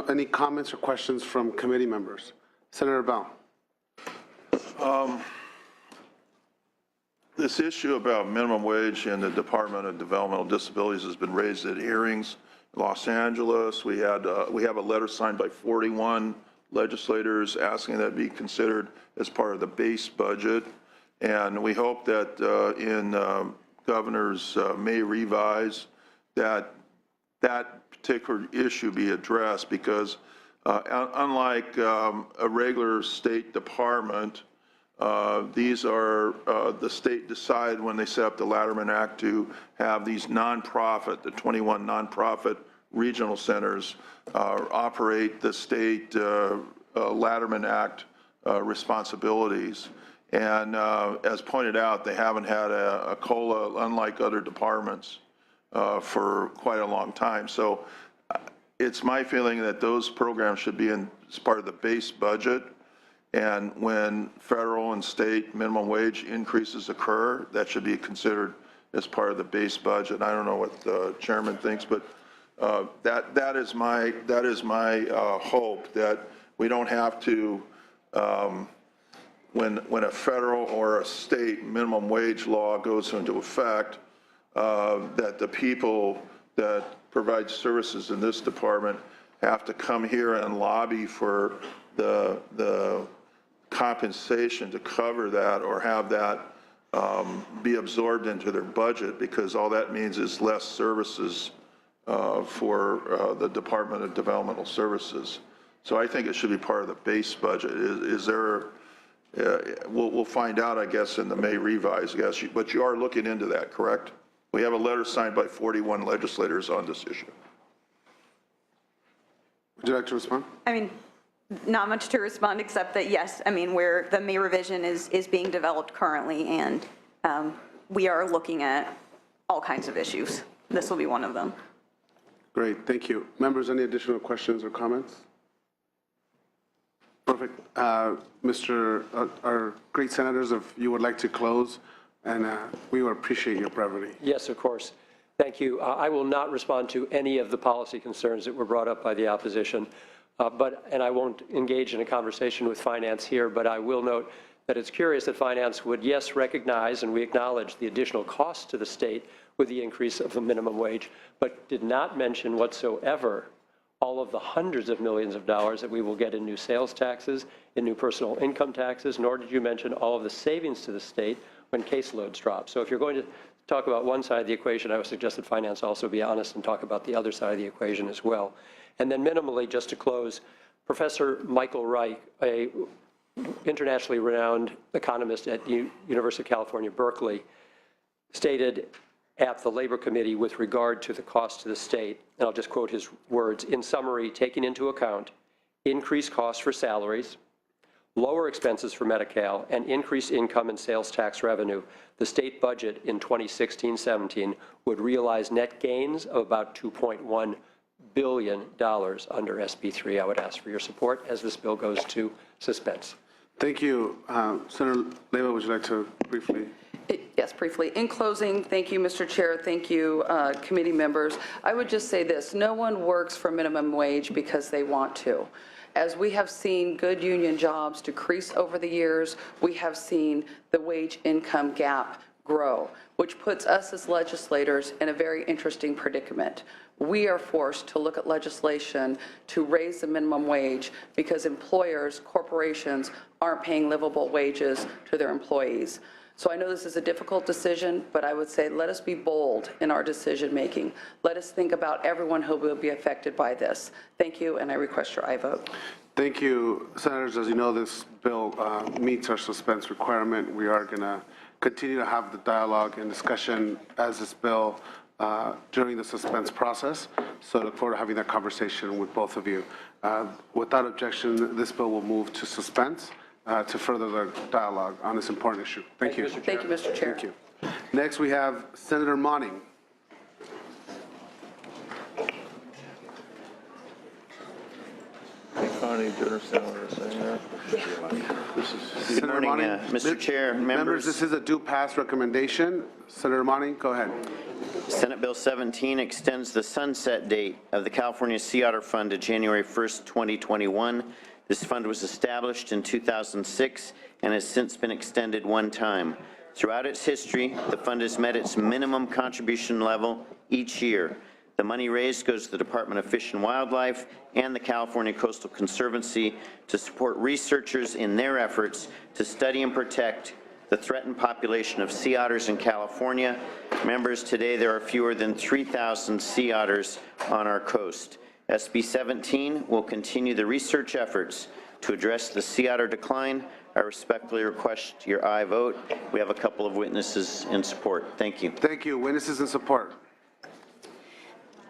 Any comments or questions from committee members? Senator Bell. This issue about minimum wage in the Department of Developmental Disabilities has been raised at hearings in Los Angeles. We have a letter signed by 41 legislators asking that be considered as part of the base budget. And we hope that in Governor's May revise that particular issue be addressed, because unlike a regular state department, these are, the state decide when they set up the Latterman Act to have these nonprofit, the 21 nonprofit regional centers operate the state Latterman Act responsibilities. And as pointed out, they haven't had a COLA, unlike other departments, for quite a long time. So it's my feeling that those programs should be as part of the base budget. And when federal and state minimum wage increases occur, that should be considered as part of the base budget. I don't know what the chairman thinks, but that is my hope, that we don't have to, when a federal or a state minimum wage law goes into effect, that the people that provide services in this department have to come here and lobby for the compensation to cover that, or have that be absorbed into their budget, because all that means is less services for the Department of Developmental Services. So I think it should be part of the base budget. Is there, we'll find out, I guess, in the May revise, I guess, but you are looking into that, correct? We have a letter signed by 41 legislators on this issue. Would you like to respond? I mean, not much to respond, except that, yes, I mean, the May revision is being developed currently, and we are looking at all kinds of issues. This will be one of them. Great, thank you. Members, any additional questions or comments? Perfect. Our great senators, if you would like to close, and we would appreciate your brevity. Yes, of course. Thank you. I will not respond to any of the policy concerns that were brought up by the opposition, and I won't engage in a conversation with finance here, but I will note that it's curious that finance would, yes, recognize, and we acknowledge the additional costs to the state with the increase of the minimum wage, but did not mention whatsoever all of the hundreds of millions of dollars that we will get in new sales taxes, in new personal income taxes, nor did you mention all of the savings to the state when caseloads drop. So if you're going to talk about one side of the equation, I would suggest that finance also be honest and talk about the other side of the equation as well. And then minimally, just to close, Professor Michael Reich, a internationally renowned economist at University of California, Berkeley, stated at the Labor Committee with regard to the cost to the state, and I'll just quote his words, in summary, taking into account increased costs for salaries, lower expenses for Medi-Cal, and increased income and sales tax revenue, the state budget in 2016-17 would realize net gains of about $2.1 billion under SB3. I would ask for your support as this bill goes to suspense. Thank you. Senator Leyva, would you like to briefly? Yes, briefly. In closing, thank you, Mr. Chair. Thank you, committee members. I would just say this. No one works for minimum wage because they want to. As we have seen good union jobs decrease over the years, we have seen the wage income gap grow, which puts us as legislators in a very interesting predicament. We are forced to look at legislation to raise the minimum wage because employers, corporations, aren't paying livable wages to their employees. So I know this is a difficult decision, but I would say let us be bold in our decision making. Let us think about everyone who will be affected by this. Thank you, and I request your aye vote. Thank you, Senators. As you know, this bill meets our suspense requirement. We are going to continue to have the dialogue and discussion as this bill during the suspense process. So I look forward to having that conversation with both of you. Without objection, this bill will move to suspense to further the dialogue on this important issue. Thank you. Thank you, Mr. Chair. Thank you. Next, we have Senator Monning. Connie, do you understand what I'm saying there? Good morning, Mr. Chair, members. This is a due pass recommendation. Senator Monning, go ahead. Senate Bill 17 extends the sunset date of the California Sea Otter Fund to January 1st, 2021. This fund was established in 2006 and has since been extended one time. Throughout its history, the fund has met its minimum contribution level each year. The money raised goes to the Department of Fish and Wildlife and the California Coastal Conservancy to support researchers in their efforts to study and protect the threatened population of sea otters in California. Members, today there are fewer than 3,000 sea otters on our coast. SB 17 will continue the research efforts to address the sea otter decline. I respectfully request your aye vote. We have a couple of witnesses in support. Thank you. Thank you. Witnesses in support.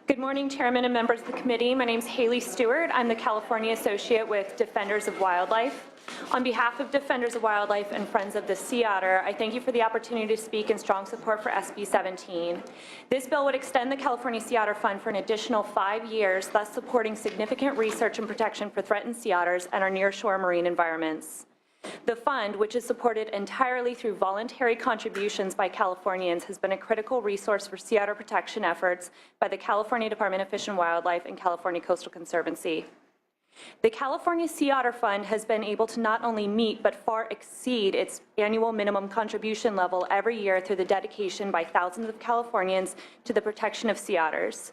Good morning, Chairman and members of the committee. My name is Haley Stewart. I'm the California Associate with Defenders of Wildlife. On behalf of Defenders of Wildlife and Friends of the Sea Otter, I thank you for the opportunity to speak in strong support for SB 17. This bill would extend the California Sea Otter Fund for an additional 5 years, thus supporting significant research and protection for threatened sea otters and our nearshore marine environments. The fund, which is supported entirely through voluntary contributions by Californians, has been a critical resource for sea otter protection efforts by the California Department of Fish and Wildlife and California Coastal Conservancy. The California Sea Otter Fund has been able to not only meet but far exceed its annual minimum contribution level every year through the dedication by thousands of Californians to the protection of sea otters.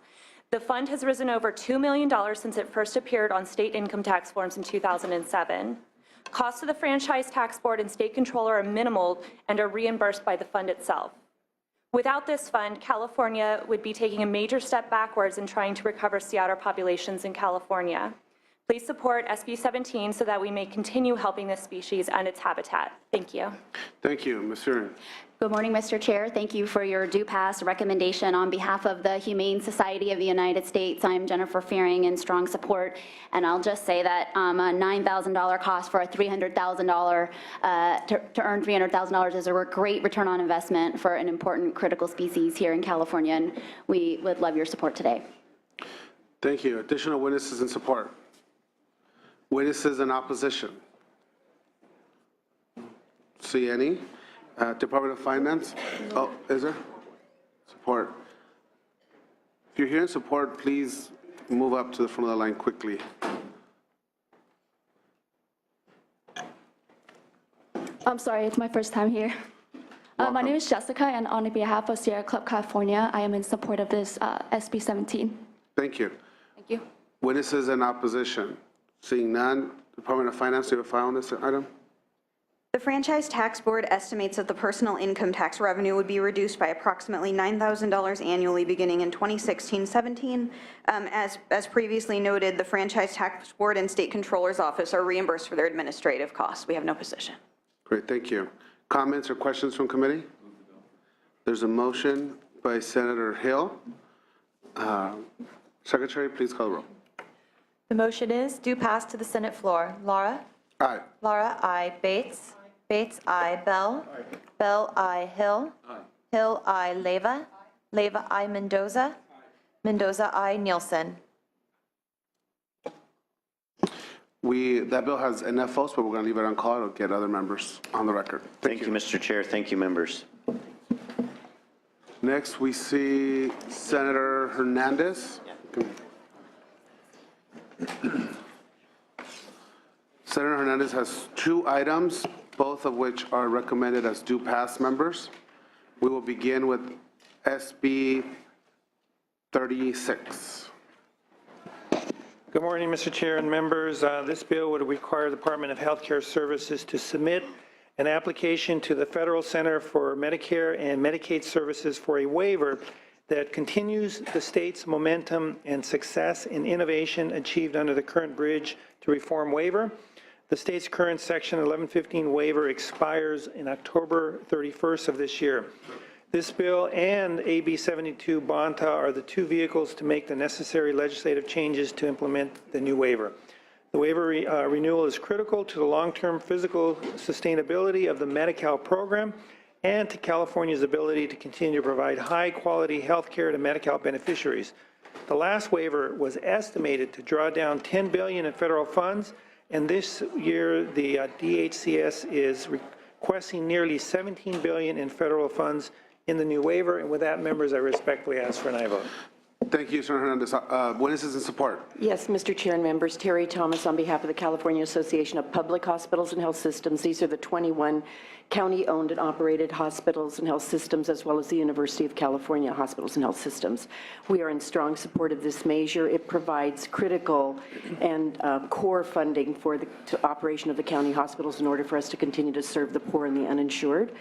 The fund has risen over $2 million since it first appeared on state income tax forms in 2007. Costs of the Franchise Tax Board and State Controller are minimal and are reimbursed by the fund itself. Without this fund, California would be taking a major step backwards in trying to recover sea otter populations in California. Please support SB 17 so that we may continue helping this species and its habitat. Thank you. Thank you. Ms. Fearing. Good morning, Mr. Chair. Thank you for your due pass recommendation. On behalf of the Humane Society of the United States, I'm Jennifer Fearing in strong support. And I'll just say that a $9,000 cost for a $300,000, to earn $300,000 is a great return on investment for an important critical species here in California. And we would love your support today. Thank you. Additional witnesses in support. Witnesses in opposition. See any? Department of Finance? Oh, is there? Support. If you're here in support, please move up to the front of the line quickly. I'm sorry, it's my first time here. My name is Jessica, and on behalf of Sierra Club California, I am in support of this SB 17. Thank you. Thank you. Witnesses in opposition? Seeing none, Department of Finance, do you have a file on this item? The Franchise Tax Board estimates that the personal income tax revenue would be reduced by approximately $9,000 annually beginning in 2016-17. As previously noted, the Franchise Tax Board and State Controller's Office are reimbursed for their administrative costs. We have no position. Great, thank you. Comments or questions from committee? There's a motion by Senator Hill. Secretary, please call the roll. The motion is due pass to the Senate floor. Laura? Aye. Laura, aye. Bates? Bates, aye. Bell? Bell, aye. Hill? Hill, aye. Leyva? Leyva, aye. Mendoza? Mendoza, aye. Nielsen? That bill has enough votes, but we're going to leave it on call. It'll get other members on the record. Thank you, Mr. Chair. Thank you, members. Next, we see Senator Hernandez. Senator Hernandez has 2 items, both of which are recommended as due pass members. We will begin with SB 36. Good morning, Mr. Chair and members. This bill would require the Department of Healthcare Services to submit an application to the Federal Center for Medicare and Medicaid Services for a waiver that continues the state's momentum and success in innovation achieved under the current Bridge to Reform waiver. The state's current Section 1115 waiver expires in October 31st of this year. This bill and AB 72 BONTA are the 2 vehicles to make the necessary legislative changes to implement the new waiver. The waiver renewal is critical to the long-term physical sustainability of the Medi-Cal program and to California's ability to continue to provide high-quality health care to Medi-Cal beneficiaries. The last waiver was estimated to draw down $10 billion in federal funds, and this year the DHCS is requesting nearly $17 billion in federal funds in the new waiver. And with that, members, I respectfully ask for an aye vote. Thank you, Senator Hernandez. Witnesses in support? Yes, Mr. Chair and members, Terry Thomas on behalf of the California Association of Public Hospitals and Health Systems. These are the 21 county-owned and operated hospitals and health systems, as well as the University of California Hospitals and Health Systems. We are in strong support of this measure. It provides critical and core funding for the operation of the county hospitals in order for us to continue to serve the poor and the uninsured.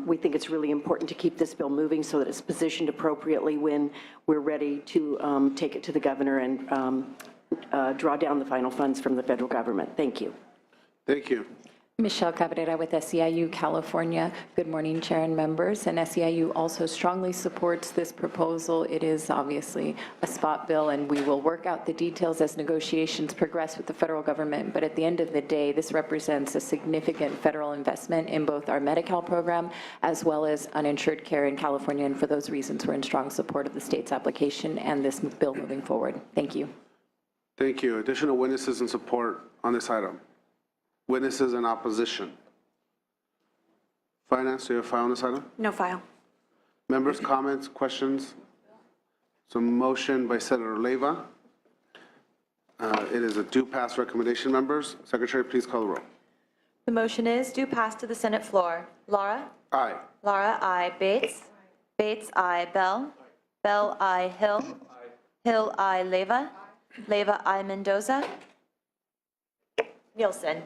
We think it's really important to keep this bill moving so that it's positioned appropriately when we're ready to take it to the governor and draw down the final funds from the federal government. Thank you. Thank you. Michelle Cabrera with SEIU California. Good morning, Chair and members. And SEIU also strongly supports this proposal. It is obviously a spot bill, and we will work out the details as negotiations progress with the federal government. But at the end of the day, this represents a significant federal investment in both our Medi-Cal program as well as uninsured care in California. And for those reasons, we're in strong support of the state's application and this bill moving forward. Thank you. Thank you. Additional witnesses in support on this item? Witnesses in opposition? Finance, do you have a file on this item? No file. Members, comments, questions? So motion by Senator Leyva. It is a due pass recommendation, members. Secretary, please call the roll. The motion is due pass to the Senate floor. Laura? Aye. Laura, aye. Bates? Bates, aye. Bell? Bell, aye. Hill? Hill, aye. Leyva? Leyva, aye. Mendoza? Nielsen?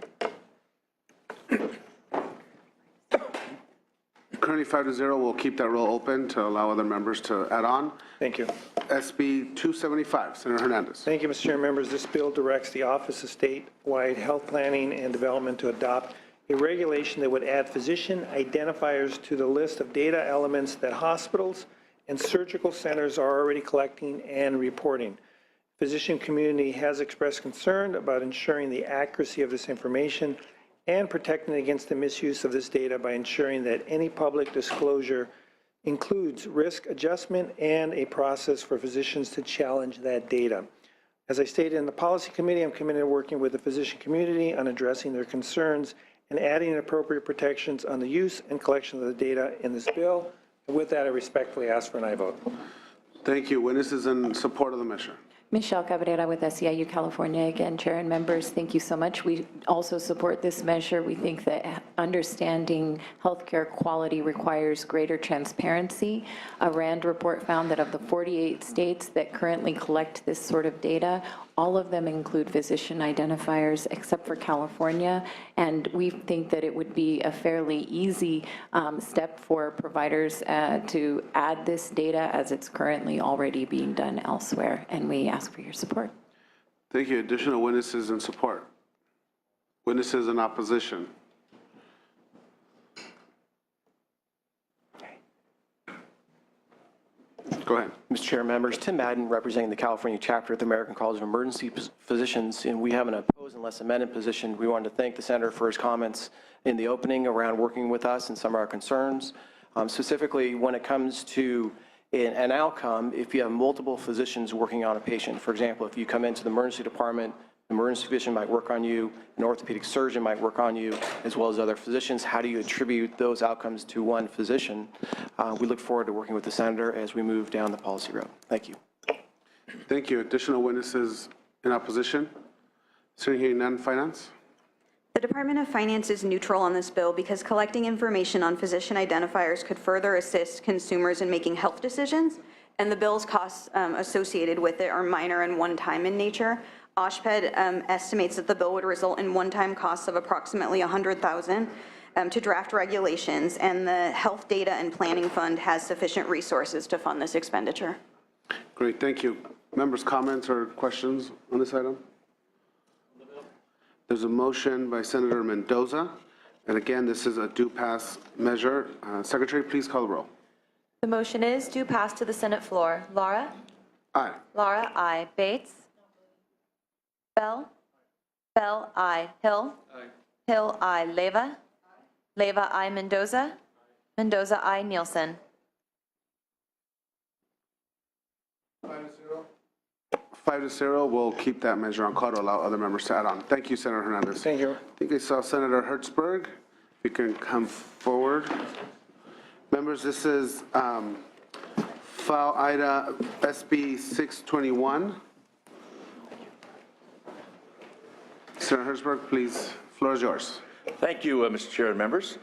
Currently 5-0. We'll keep that roll open to allow other members to add on. Thank you. SB 275, Senator Hernandez. Thank you, Mr. Chair and members. This bill directs the Office of Statewide Health Planning and Development to adopt a regulation that would add physician identifiers to the list of data elements that hospitals and surgical centers are already collecting and reporting. Physician community has expressed concern about ensuring the accuracy of this information and protecting against the misuse of this data by ensuring that any public disclosure includes risk adjustment and a process for physicians to challenge that data. As I stated in the policy committee, I'm committed to working with the physician community on addressing their concerns and adding appropriate protections on the use and collection of the data in this bill. And with that, I respectfully ask for an aye vote. Thank you. Witnesses in support of the measure? Michelle Cabrera with SEIU California. Again, Chair and members, thank you so much. We also support this measure. We think that understanding healthcare quality requires greater transparency. A RAND report found that of the 48 states that currently collect this sort of data, all of them include physician identifiers except for California, and we think that it would be a fairly easy step for providers to add this data as it's currently already being done elsewhere, and we ask for your support. Thank you. Additional witnesses in support? Witnesses in opposition? Go ahead. Mr. Chair, members, Tim Madden, representing the California chapter at the American College of Emergency Physicians, and we have an opposed unless amended position. We wanted to thank the senator for his comments in the opening around working with us and some of our concerns. Specifically, when it comes to an outcome, if you have multiple physicians working on a patient, for example, if you come into the emergency department, the emergency physician might work on you, an orthopedic surgeon might work on you, as well as other physicians. How do you attribute those outcomes to one physician? We look forward to working with the senator as we move down the policy road. Thank you. Thank you. Additional witnesses in opposition? Seeing hearing none, Finance? The Department of Finance is neutral on this bill because collecting information on physician identifiers could further assist consumers in making health decisions, and the bill's costs associated with it are minor and one-time in nature. OSHPD estimates that the bill would result in one-time costs of approximately $100,000 to draft regulations, and the Health Data and Planning Fund has sufficient resources to fund this expenditure. Great, thank you. Members' comments or questions on this item? There's a motion by Senator Mendoza, and again, this is a due pass measure. Secretary, please call the roll. The motion is due pass to the Senate floor. Laura? Aye. Laura, aye. Bates? Bell? Bell, aye. Hill? Hill, aye. Leyva? Leyva, aye. Mendoza? Mendoza, aye. Nielsen? 5-0. We'll keep that measure on call to allow other members to add on. Thank you, Senator Hernandez. Thank you. I think I saw Senator Hertzberg. If you can come forward. Members, this is file IDA SB 621. Senator Hertzberg, please, floor is yours. Thank you, Mr. Chair and members.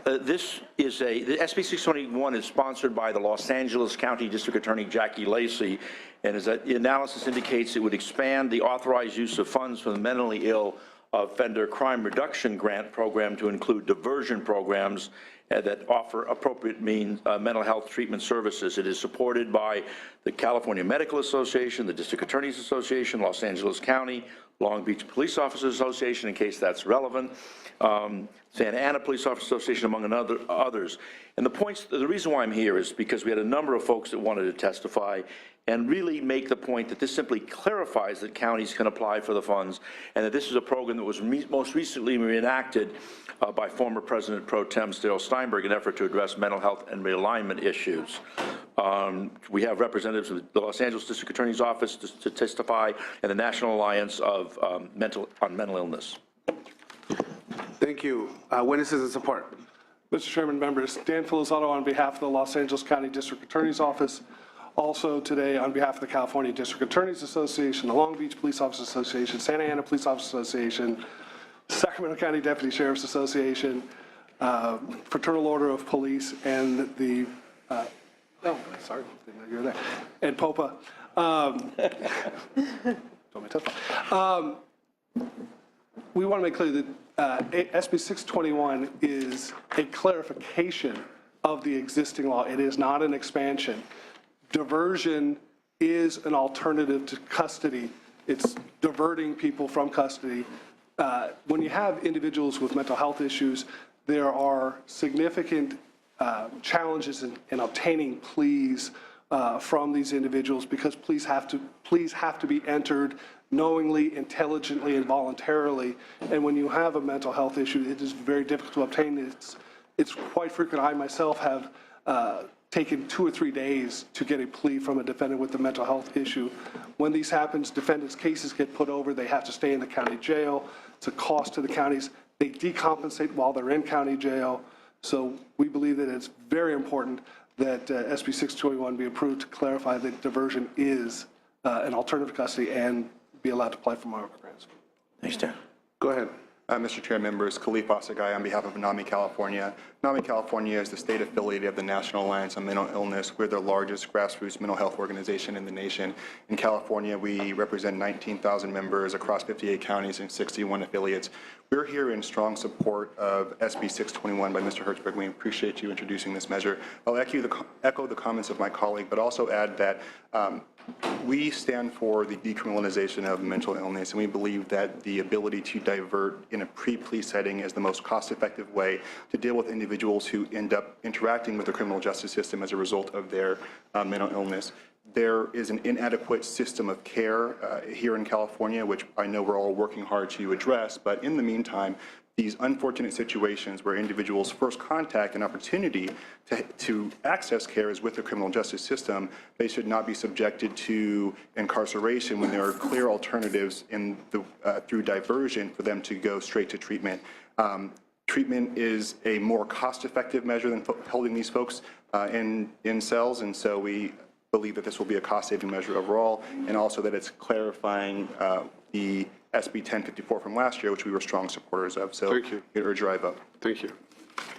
This is the SB 621 is sponsored by the Los Angeles County District Attorney Jackie Lacey, and as the analysis indicates, it would expand the authorized use of funds from the mentally ill offender crime reduction grant program to include diversion programs that offer appropriate mental health treatment services. It is supported by the California Medical Association, the District Attorneys Association, Los Angeles County, Long Beach Police Officers Association, in case that's relevant, Santa Ana Police Officers Association, among others. And the reason why I'm here is because we had a number of folks that wanted to testify and really make the point that this simply clarifies that counties can apply for the funds, and that this is a program that was most recently reenacted by former President Pro Tem Darrell Steinberg in an effort to address mental health and realignment issues. We have representatives of the Los Angeles District Attorney's Office to testify, and the National Alliance of Mental Illness. Thank you. Witnesses in support. Mr. Chairman, members, Dan Filizzato on behalf of the Los Angeles County District Attorney's Office. Also today on behalf of the California District Attorneys Association, the Long Beach Police Officers Association, Santa Ana Police Officers Association, Sacramento County Deputy Sheriff's Association, Fraternal Order of Police, and the, no, sorry, didn't know you were there, and POPA. Don't testify. We want to make clear that SB 621 is a clarification of the existing law. It is not an expansion. Diversion is an alternative to custody. It's diverting people from custody. When you have individuals with mental health issues, there are significant challenges in obtaining pleas from these individuals, because pleas have to be entered knowingly, intelligently, and voluntarily. And when you have a mental health issue, it is very difficult to obtain. It's quite frequent. I myself have taken 2 or 3 days to get a plea from a defendant with a mental health issue. When these happens, defendants' cases get put over. They have to stay in the county jail. It's a cost to the counties. They decompensate while they're in county jail. So we believe that it's very important that SB 621 be approved to clarify that diversion is an alternative to custody and be allowed to apply for more grants. Thanks, Dan. Go ahead. Mr. Chair, members, Khalif Asagai on behalf of NAMI California. NAMI California is the state affiliate of the National Alliance on Mental Illness. We're the largest grassroots mental health organization in the nation. In California, we represent 19,000 members across 58 counties and 61 affiliates. We're here in strong support of SB 621 by Mr. Hertzberg. We appreciate you introducing this measure. I'll echo the comments of my colleague, but also add that we stand for the decriminalization of mental illness, and we believe that the ability to divert in a pre-plea setting is the most cost-effective way to deal with individuals who end up interacting with the criminal justice system as a result of their mental illness. There is an inadequate system of care here in California, which I know we're all working hard to address, but in the meantime, these unfortunate situations where individuals first contact an opportunity to access care is with the criminal justice system, they should not be subjected to incarceration when there are clear alternatives through diversion for them to go straight to treatment. Treatment is a more cost-effective measure than holding these folks in cells, and so we believe that this will be a cost-saving measure overall, and also that it's clarifying the SB 1054 from last year, which we were strong supporters of. So thank you. We urge your vote. Thank you.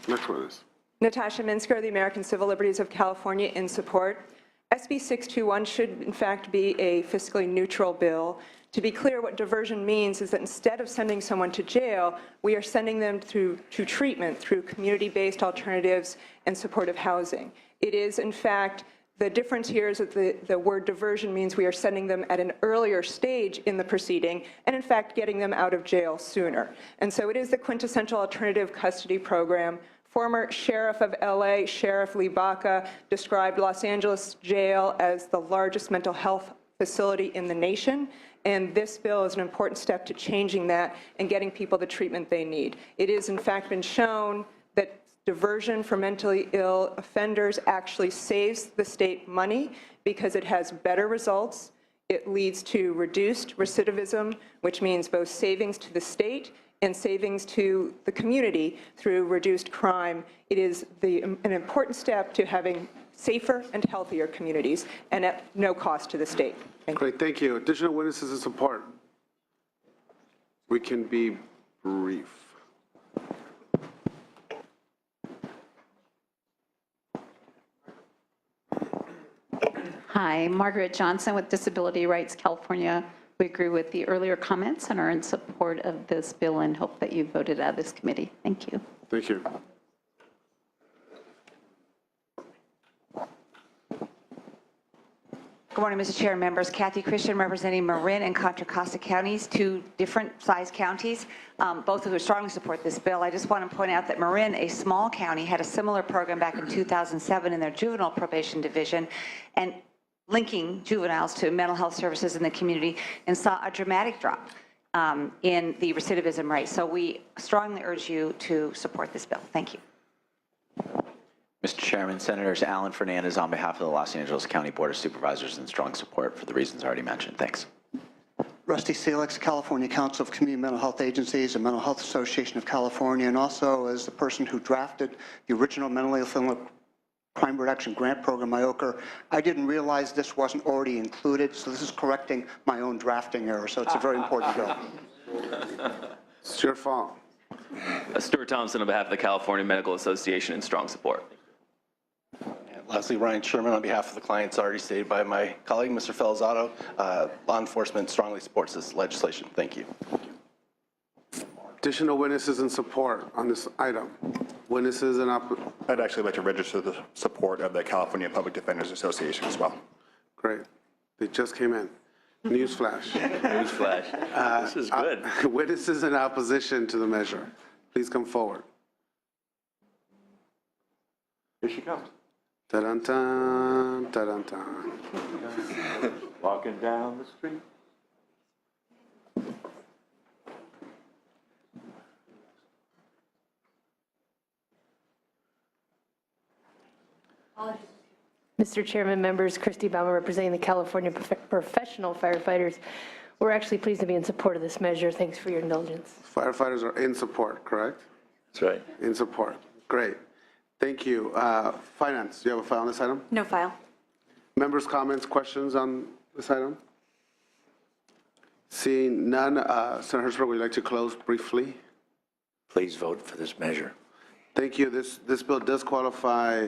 Next one is Natasha Minsker, the American Civil Liberties of California, in support. SB 621 should, in fact, be a fiscally neutral bill. To be clear, what diversion means is that instead of sending someone to jail, we are sending them to treatment through community-based alternatives and supportive housing. It is, in fact, the difference here is that the word diversion means we are sending them at an earlier stage in the proceeding and, in fact, getting them out of jail sooner. And so it is the quintessential alternative custody program. Former Sheriff of LA, Sheriff Lee Baca, described Los Angeles Jail as the largest mental health facility in the nation. And this bill is an important step to changing that and getting people the treatment they need. It is, in fact, been shown that diversion for mentally ill offenders actually saves the state money because it has better results. It leads to reduced recidivism, which means both savings to the state and savings to the community through reduced crime. It is an important step to having safer and healthier communities, and at no cost to the state. Thank you. Great, thank you. Additional witnesses in support? We can be brief. Hi, Margaret Johnson with Disability Rights California. We agree with the earlier comments and are in support of this bill and hope that you voted out of this committee. Thank you. Thank you. Good morning, Mr. Chair and members. Kathy Christian representing Marin and Contra Costa counties, two different size counties. Both of them strongly support this bill. I just want to point out that Marin, a small county, had a similar program back in 2007 in their juvenile probation division and linking juveniles to mental health services in the community, and saw a dramatic drop in the recidivism rate. So we strongly urge you to support this bill. Thank you. Mr. Chairman, Senators Alan Fernandez on behalf of the Los Angeles County Board of Supervisors in strong support for the reasons already mentioned. Thanks. Rusty Salix, California Council of Community Mental Health Agencies and Mental Health Association of California, and also as the person who drafted the original mentally ill crime reduction grant program, IOCR. I didn't realize this wasn't already included, so this is correcting my own drafting error, so it's a very important bill. It's your fault. Stuart Thompson on behalf of the California Medical Association in strong support. Lastly, Ryan Sherman on behalf of the clients already stated by my colleague, Mr. Felizzato. Law enforcement strongly supports this legislation. Thank you. Additional witnesses in support on this item. Witnesses in I'd actually like to register the support of the California Public Defenders Association as well. Great. They just came in. Newsflash. Newsflash. This is good. Witnesses in opposition to the measure, please come forward. Here she comes. Ta-dun-dun, ta-dun-dun. Walking down the street. Mr. Chairman, members, Christy Baumer representing the California Professional Firefighters. We're actually pleased to be in support of this measure. Thanks for your indulgence. Firefighters are in support, correct? That's right. In support. Great. Thank you. Finance, do you have a file on this item? No file. Members' comments, questions on this item? Seeing none, Senator Hertzberg, would you like to close briefly? Please vote for this measure. Thank you. This bill does qualify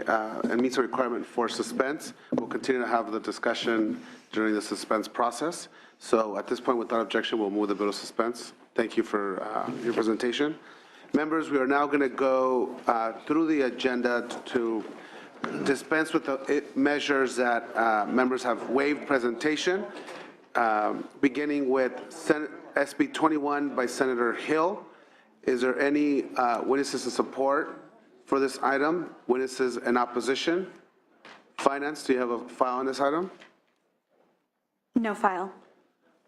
and meets the requirement for suspense. We'll continue to have the discussion during the suspense process. So at this point, without objection, we'll move the bill to suspense. Thank you for your presentation. Members, we are now going to go through the agenda to dispense with the measures that members have waived presentation, beginning with SB 21 by Senator Hill. Is there any witnesses in support for this item? Witnesses in opposition? Finance, do you have a file on this item? No file.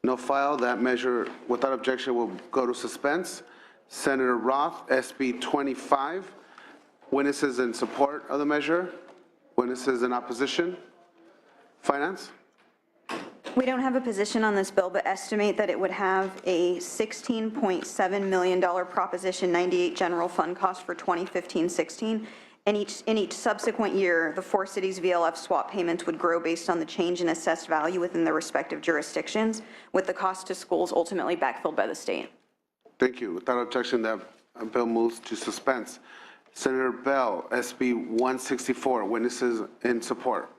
No file. That measure, without objection, will go to suspense. Senator Roth, SB 25. Witnesses in support of the measure? Witnesses in opposition? Finance? We don't have a position on this bill, but estimate that it would have a $16.7 million Proposition 98 general fund cost for 2015-16. And in each subsequent year, the four cities' VLF swap payments would grow based on the change in assessed value within their respective jurisdictions, with the cost to schools ultimately backfilled by the state. Thank you. Without objection, that bill moves to suspense. Senator Bell, SB 164. Witnesses in support?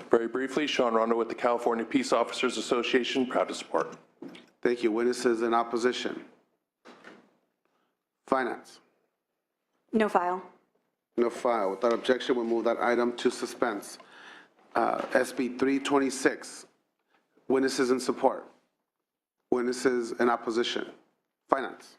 Very briefly, Sean Rondo with the California Peace Officers Association, proud to support. Thank you. Witnesses in opposition? Finance? No file. No file. Without objection, we'll move that item to suspense. SB 326. Witnesses in support? Witnesses in opposition? Finance?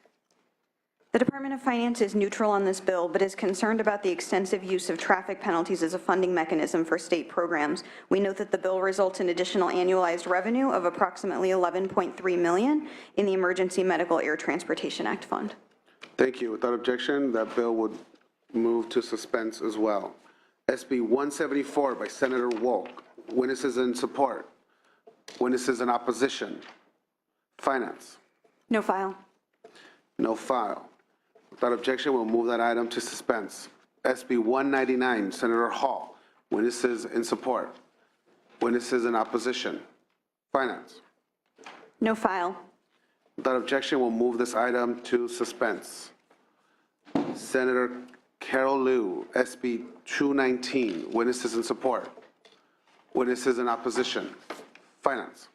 The Department of Finance is neutral on this bill, but is concerned about the extensive use of traffic penalties as a funding mechanism for state programs. We note that the bill results in additional annualized revenue of approximately $11.3 million in the Emergency Medical Air Transportation Act Fund. Thank you. Without objection, that bill would move to suspense as well. SB 174 by Senator Wolk. Witnesses in support. Witnesses in opposition. Finance. No file. No file. Without objection, we'll move that item to suspense. SB 199, Senator Hall. Witnesses in support. Witnesses in opposition. Finance. No file. Without objection, we'll move this item to suspense. Senator Carol Liu, SB 219. Witnesses in support. Witnesses in opposition. Finance.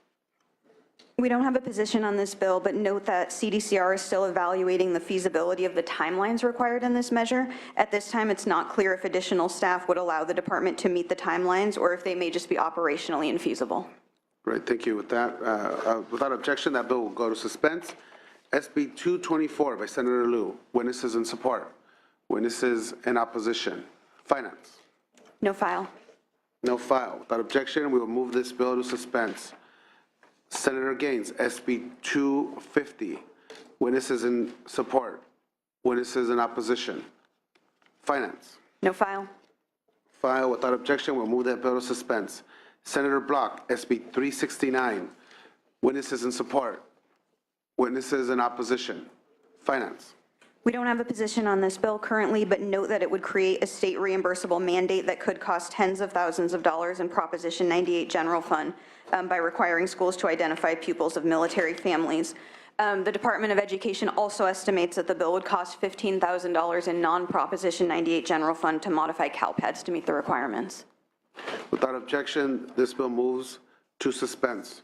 We don't have a position on this bill, but note that CDCR is still evaluating the feasibility of the timelines required in this measure. At this time, it's not clear if additional staff would allow the department to meet the timelines or if they may just be operationally infeasible. Great, thank you. With that, without objection, that bill will go to suspense. SB 224 by Senator Liu. Witnesses in support. Witnesses in opposition. Finance. No file. No file. Without objection, we will move this bill to suspense. Senator Gaines, SB 250. Witnesses in support. Witnesses in opposition. Finance. No file. File. Without objection, we'll move that bill to suspense. Senator Block, SB 369. Witnesses in support. Witnesses in opposition. Finance. We don't have a position on this bill currently, but note that it would create a state reimbursable mandate that could cost tens of thousands of dollars in Proposition 98 General Fund by requiring schools to identify pupils of military families. The Department of Education also estimates that the bill would cost $15,000 in non-Proposition 98 General Fund to modify CalPADs to meet the requirements. Without objection, this bill moves to suspense.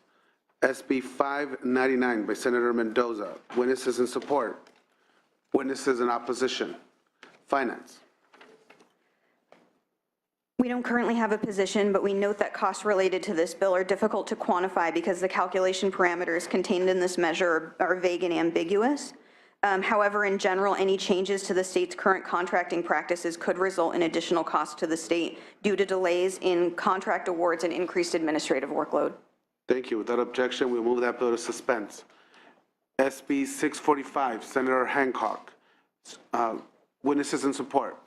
SB 599 by Senator Mendoza. Witnesses in support. Witnesses in opposition. Finance. We don't currently have a position, but we note that costs related to this bill are difficult to quantify because the calculation parameters contained in this measure are vague and ambiguous. However, in general, any changes to the state's current contracting practices could result in additional costs to the state due to delays in contract awards and increased administrative workload. Thank you. Without objection, we'll move that bill to suspense. SB 645, Senator Hancock. Witnesses in support.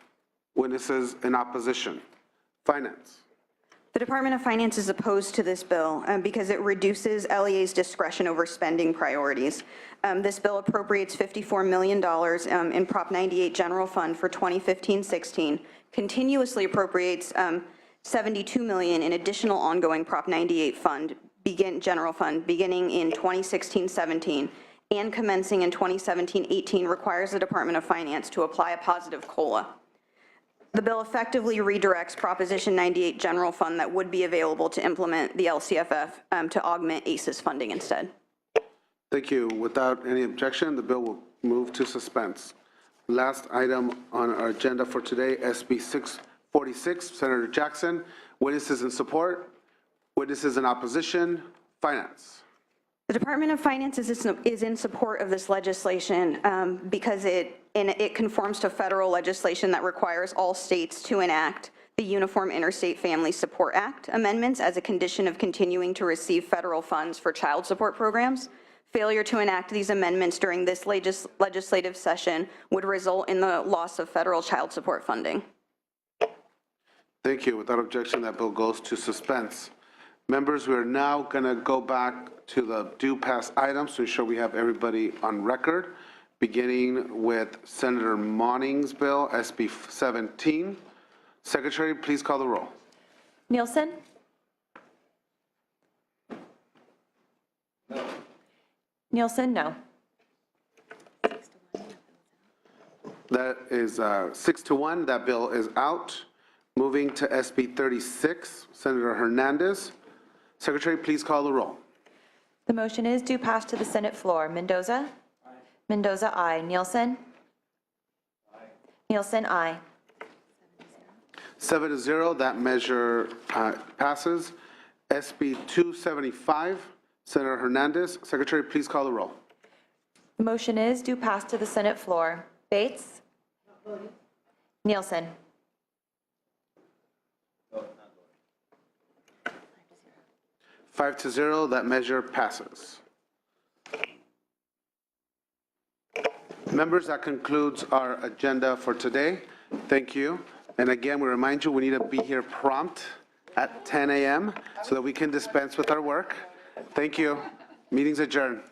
Witnesses in opposition. Finance. The Department of Finance is opposed to this bill because it reduces LEA's discretion over spending priorities. This bill appropriates $54 million in Prop 98 General Fund for 2015-16, continuously appropriates $72 million in additional ongoing Prop 98 General Fund beginning in 2016-17 and commencing in 2017-18 requires the Department of Finance to apply a positive COLA. The bill effectively redirects Proposition 98 General Fund that would be available to implement the LCFF to augment ACES funding instead. Thank you. Without any objection, the bill will move to suspense. Last item on our agenda for today, SB 646, Senator Jackson. Witnesses in support. Witnesses in opposition. Finance. The Department of Finance is in support of this legislation because it conforms to federal legislation that requires all states to enact the Uniform Interstate Family Support Act amendments as a condition of continuing to receive federal funds for child support programs. Failure to enact these amendments during this legislative session would result in the loss of federal child support funding. Thank you. Without objection, that bill goes to suspense. Members, we are now going to go back to the due pass items to ensure we have everybody on record, beginning with Senator Moning's bill, SB 17. Secretary, please call the roll. Nielsen? Nielsen, no. That is 6-1. That bill is out. Moving to SB 36, Senator Hernandez. Secretary, please call the roll. The motion is due pass to the Senate floor. Mendoza? Aye. Mendoza, aye. Nielsen? Aye. Nielsen, aye. 7-0, that measure passes. SB 275, Senator Hernandez. Secretary, please call the roll. The motion is due pass to the Senate floor. Bates? Nielsen? 5-0, that measure passes. Members, that concludes our agenda for today. Thank you. And again, we remind you, we need to be here prompt at 10 a.m. so that we can dispense with our work. Thank you. Meeting's adjourned.